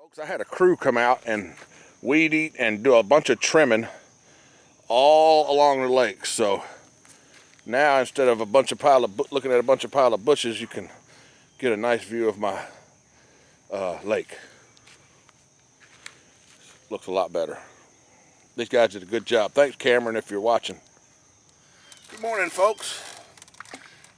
Folks, I had a crew come out and weed eat and do a bunch of trimming all along the lake. So now instead of looking at a bunch of pile of bushes, you can get a nice view of my lake. Looks a lot better. These guys did a good job. Thanks, Cameron, if you're watching. Good morning, folks.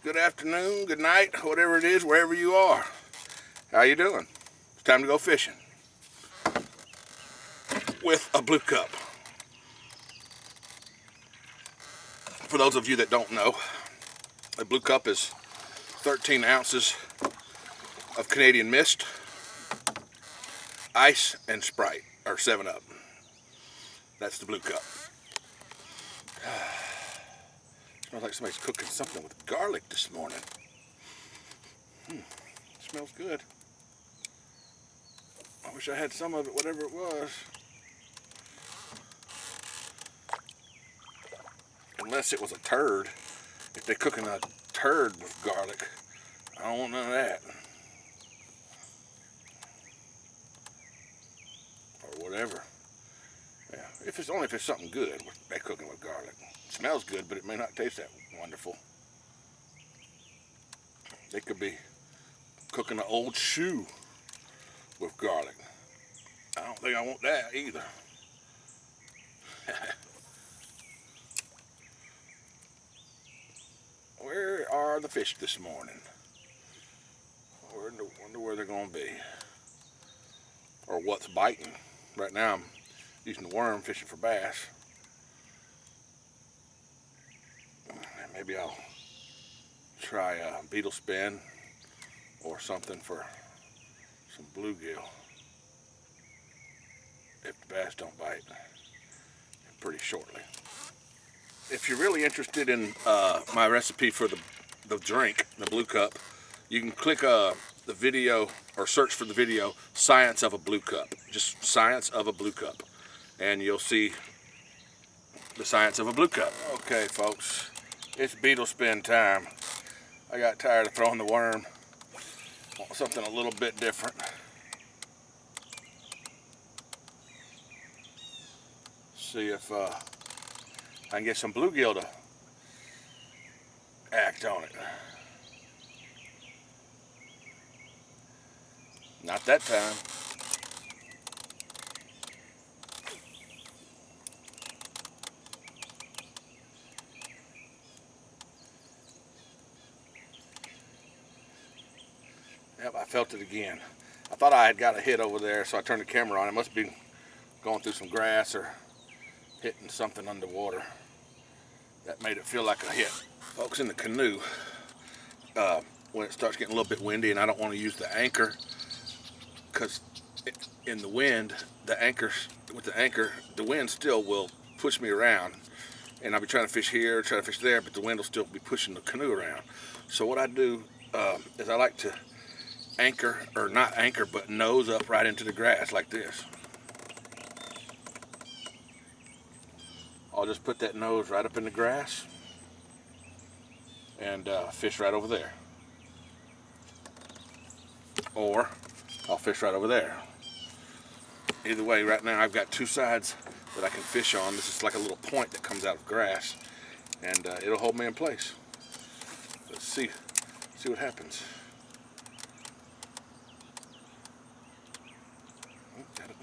Good afternoon, good night, whatever it is, wherever you are. How you doing? It's time to go fishing with a blue cup. For those of you that don't know, a blue cup is 13 ounces of Canadian Mist, ice, and Sprite, or 7-Up. That's the blue cup. Smells like somebody's cooking something with garlic this morning. Smells good. I wish I had some of it, whatever it was. Unless it was a turd. If they're cooking a turd with garlic, I don't want none of that. Or whatever. Yeah, if it's something good, they're cooking with garlic. It smells good, but it may not taste that wonderful. They could be cooking an old shoe with garlic. I don't think I want that either. Where are the fish this morning? Wonder where they're going to be. Or what's biting. Right now I'm using the worm fishing for bass. Maybe I'll try a beetle spin or something for some bluegill. If the bass don't bite pretty shortly. If you're really interested in my recipe for the drink, the blue cup, you can click the video or search for the video Science of a Blue Cup. Just Science of a Blue Cup. And you'll see the science of a blue cup. Okay, folks, it's beetle spin time. I got tired of throwing the worm. Want something a little bit different. See if I can get some bluegill to act on it. Not that time. Yep, I felt it again. I thought I had got a hit over there, so I turned the camera on. It must be going through some grass or hitting something underwater. That made it feel like a hit. Folks, in the canoe, when it starts getting a little bit windy and I don't want to use the anchor, because in the wind, the wind still will push me around. And I'll be trying to fish here, trying to fish there, but the wind will still be pushing the canoe around. So what I do is I like to anchor, or not anchor, but nose up right into the grass like this. I'll just put that nose right up in the grass and fish right over there. Or I'll fish right over there. Either way, right now I've got two sides that I can fish on. This is like a little point that comes out of grass, and it'll hold me in place. Let's see what happens.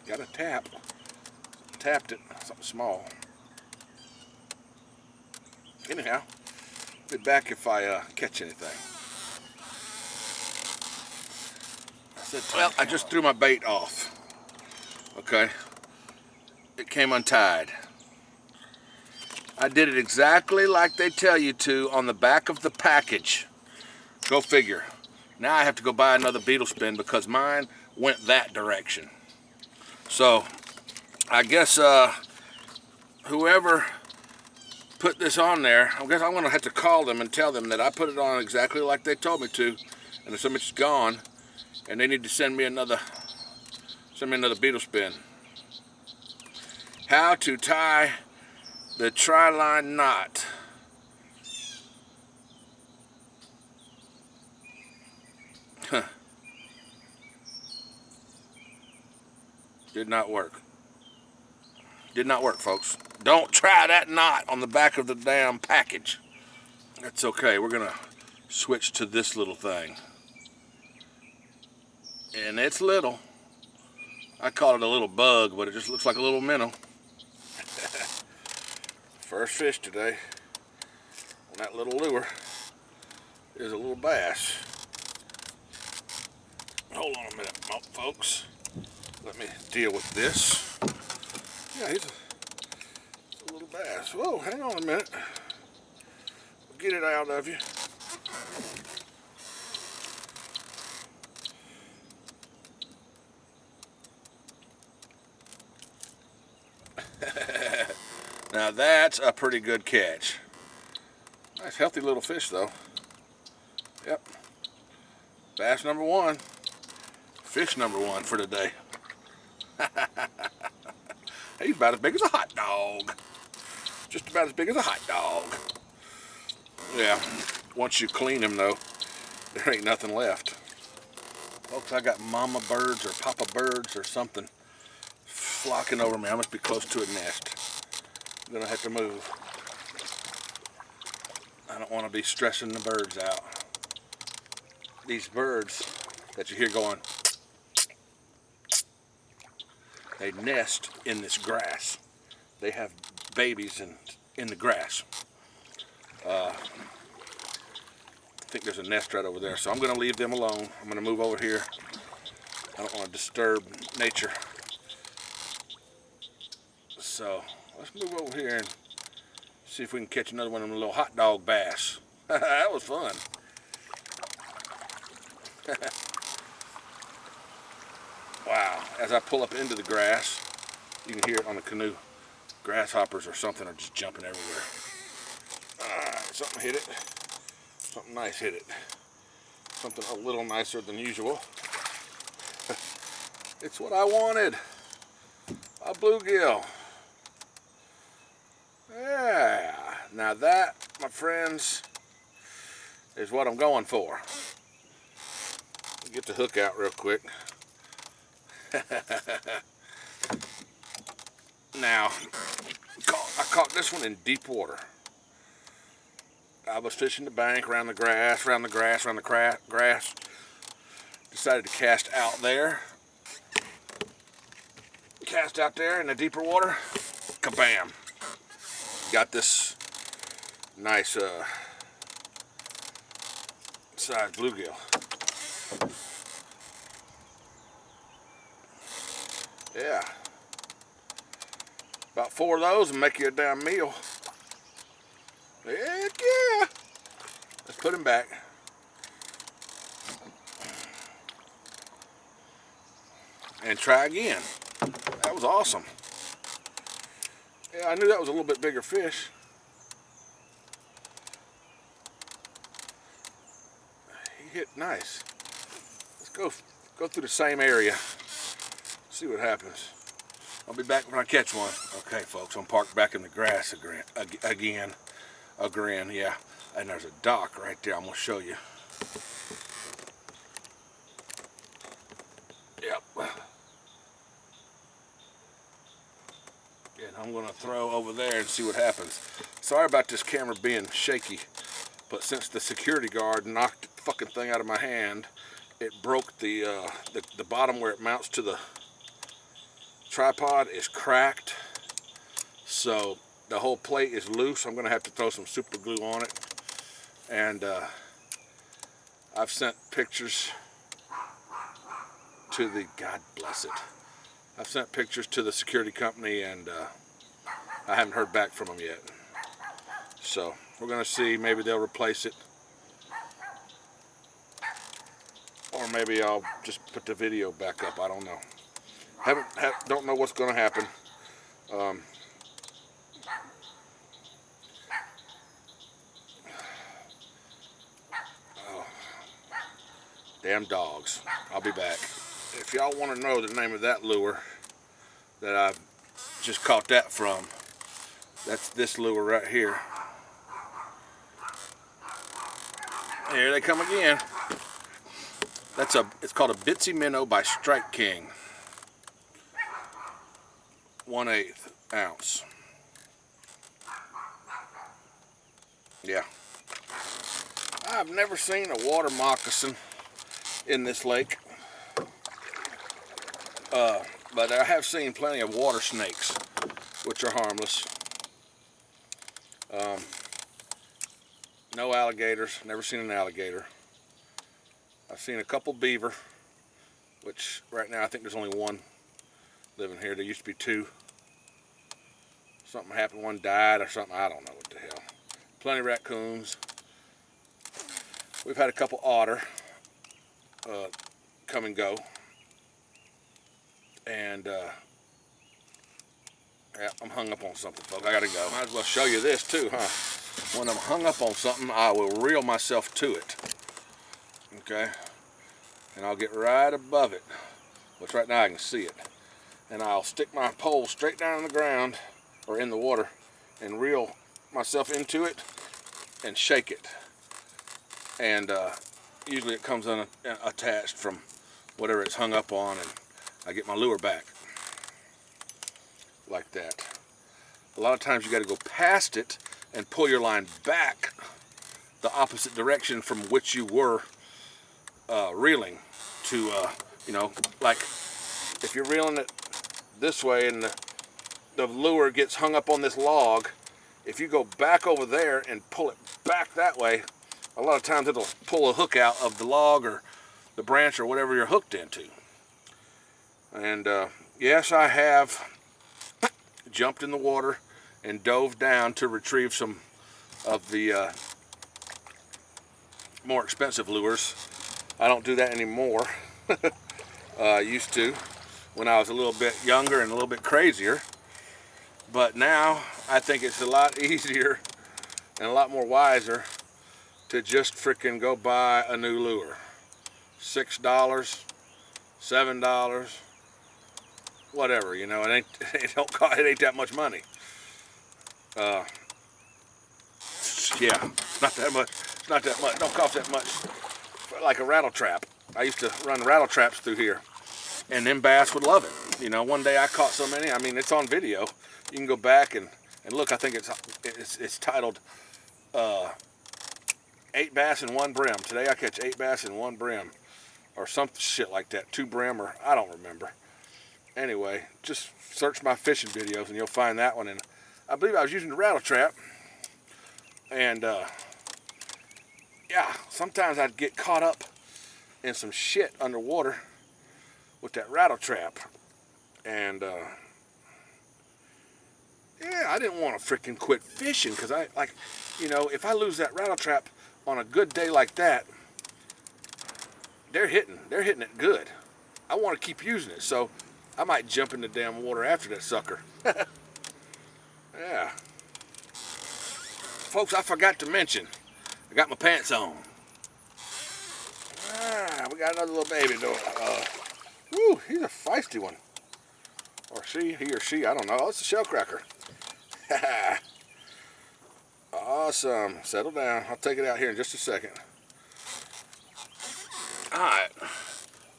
Got a tap. Tapped it, something small. Anyhow, I'll be back if I catch anything. Well, I just threw my bait off. Okay, it came untied. I did it exactly like they tell you to on the back of the package. Go figure. Now I have to go buy another beetle spin because mine went that direction. So I guess whoever put this on there, I guess I'm gonna have to call them and tell them that I put it on exactly like they told me to, and so much is gone, and they need to send me another beetle spin. How to tie the tri-line knot. Did not work. Did not work, folks. Don't try that knot on the back of the damn package. That's okay. We're gonna switch to this little thing. And it's little. I call it a little bug, but it just looks like a little minnow. First fish today on that little lure is a little bass. Hold on a minute, folks. Let me deal with this. Yeah, he's a little bass. Whoa, hang on a minute. I'll get it out of you. Now that's a pretty good catch. Nice healthy little fish though. Yep. Bass number one. Fish number one for today. He's about as big as a hot dog. Just about as big as a hot dog. Yeah. Once you clean him though, there ain't nothing left. Folks, I got mama birds or papa birds or something flocking over me. I must be close to a nest. I'm gonna have to move. I don't want to be stressing the birds out. These birds that you hear going, they nest in this grass. They have babies in the grass. I think there's a nest right over there, so I'm gonna leave them alone. I'm gonna move over here. I don't want to disturb nature. So let's move over here and see if we can catch another one of them little hot dog bass. That was fun. Wow, as I pull up into the grass, you can hear it on the canoe. Grasshoppers or something are just jumping everywhere. Alright, something hit it. Something nice hit it. Something a little nicer than usual. It's what I wanted. A bluegill. Yeah, now that, my friends, is what I'm going for. Get the hook out real quick. Now, I caught this one in deep water. I was fishing the bank, around the grass. Decided to cast out there. Cast out there in the deeper water. Kabam! Got this nice size bluegill. Yeah. About 4 of those and make you a damn meal. Heck yeah! Let's put him back. And try again. That was awesome. Yeah, I knew that was a little bit bigger fish. He hit nice. Let's go through the same area. See what happens. I'll be back when I catch one. Okay, folks, I'm parked back in the grass again. Yeah. And there's a dock right there. I'm gonna show you. Yep. And I'm gonna throw over there and see what happens. Sorry about this camera being shaky, but since the security guard knocked the fucking thing out of my hand, it broke the bottom where it mounts to the tripod is cracked, so the whole plate is loose. I'm gonna have to throw some super glue on it, and I've sent pictures to the, God bless it, I've sent pictures to the security company, and I haven't heard back from them yet. So we're gonna see, maybe they'll replace it, or maybe I'll just put the video back up. I don't know. Don't know what's gonna happen. Oh, damn dogs. I'll be back. If y'all want to know the name of that lure that I just caught that from, that's this lure right here. Here they come again. It's called a Bitsy Minnow by Strike King. 1/8 ounce. Yeah. I've never seen a water moccasin in this lake. But I have seen plenty of water snakes, which are harmless. No alligators, never seen an alligator. I've seen a couple beaver, which right now I think there's only one living here. There used to be 2. Something happened, one died or something, I don't know what the hell. Plenty of raccoons. We've had a couple otter come and go. And yeah, I'm hung up on something, folks. I gotta go. Might as well show you this too, huh? When I'm hung up on something, I will reel myself to it. Okay? And I'll get right above it, which right now I can see it. And I'll stick my pole straight down on the ground, or in the water, and reel myself into it and shake it. And usually it comes unattached from whatever it's hung up on, and I get my lure back. Like that. A lot of times you got to go past it and pull your line back the opposite direction from which you were reeling to, you know, like if you're reeling it this way and the lure gets hung up on this log, if you go back over there and pull it back that way, a lot of times it'll pull a hook out of the log or the branch or whatever you're hooked into. And yes, I have jumped in the water and dove down to retrieve some of the more expensive lures. I don't do that anymore. I used to when I was a little bit younger and a little bit crazier. But now I think it's a lot easier and a lot more wiser to just freaking go buy a new lure. $6, $7, whatever, you know, it ain't that much money. Yeah, not that much. It's not that much. Don't cost that much. Like a rattle trap. I used to run rattle traps through here, and them bass would love it. You know, one day I caught so many. I mean, it's on video. You can go back and look. I think it's titled 8 bass in 1 brim. Today I catch 8 bass in 1 brim, or some shit like that. 2 brim, or I don't remember. Anyway, just search my fishing videos and you'll find that one. And I believe I was using the rattle trap. And yeah, sometimes I'd get caught up in some shit underwater with that rattle trap. And yeah, I didn't want to freaking quit fishing, because I, like, you know, if I lose that rattle trap on a good day like that, they're hitting it good. I want to keep using it, so I might jump in the damn water after that sucker. Yeah. Folks, I forgot to mention, I got my pants on. Ah, we got another little baby though. Woo, he's a feisty one. Or she, he or she, I don't know. Oh, it's a shellcracker. Awesome. Settle down. I'll take it out here in just a second. Alright.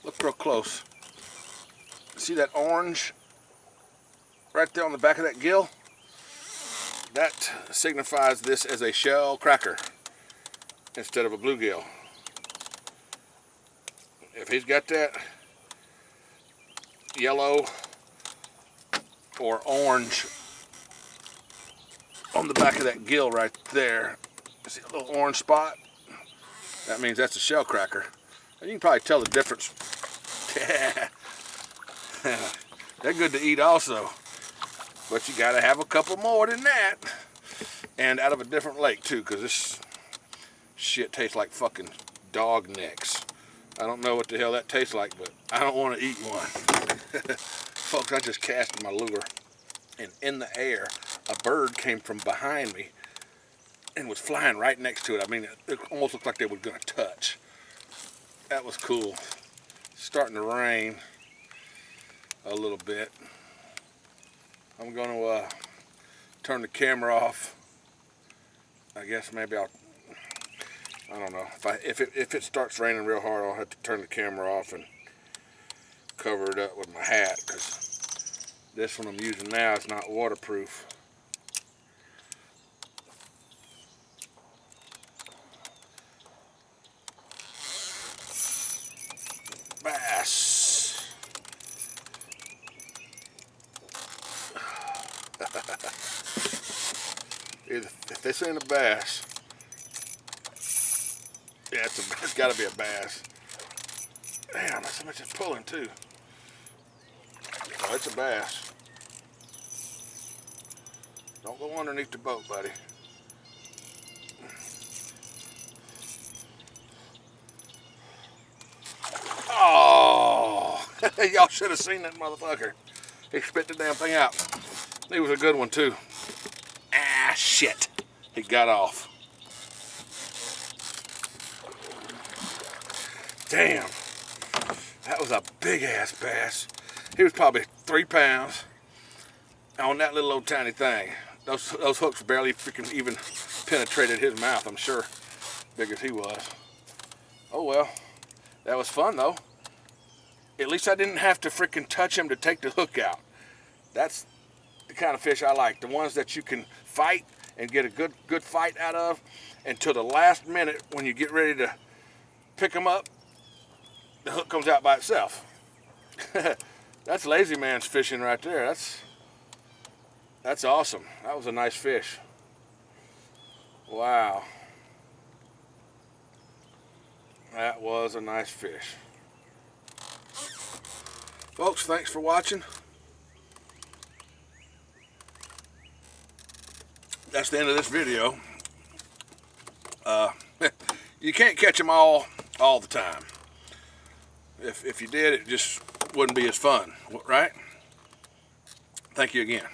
Look real close. See that orange right there on the back of that gill? That signifies this as a shellcracker instead of a bluegill. If he's got that yellow or orange on the back of that gill right there, see a little orange spot? That means that's a shellcracker. And you can probably tell the difference. They're good to eat also, but you gotta have a couple more than that, and out of a different lake too, because this shit tastes like fucking dog necks. I don't know what the hell that tastes like, but I don't want to eat one. Folks, I just casted my lure, and in the air a bird came from behind me and was flying right next to it. I mean, it almost looked like they were gonna touch. That was cool. It's starting to rain a little bit. I'm going to turn the camera off. I guess maybe I don't know. If it starts raining real hard, I'll have to turn the camera off and cover it up with my hat, because This one I'm using now is not waterproof. Bass. If this ain't a bass, yeah, it's got to be a bass. Damn, that's how much it's pulling too. Oh, it's a bass. Don't go underneath the boat, buddy. Oh, y'all should have seen that motherfucker. He spit the damn thing out. He was a good one too. Ah, shit. He got off. Damn. That was a big ass bass. He was probably 3 pounds on that little old tiny thing. Those hooks barely freaking even penetrated his mouth, I'm sure. Big as he was. Oh well. That was fun though. At least I didn't have to freaking touch him to take the hook out. That's the kind of fish I like. The ones that you can fight and get a good fight out of until the last minute when you get ready to pick them up, the hook comes out by itself. That's lazy man's fishing right there. That's awesome. That was a nice fish. Wow. That was a nice fish. Folks, thanks for watching. That's the end of this video. You can't catch them all the time. If you did, it just wouldn't be as fun, right? Thank you again.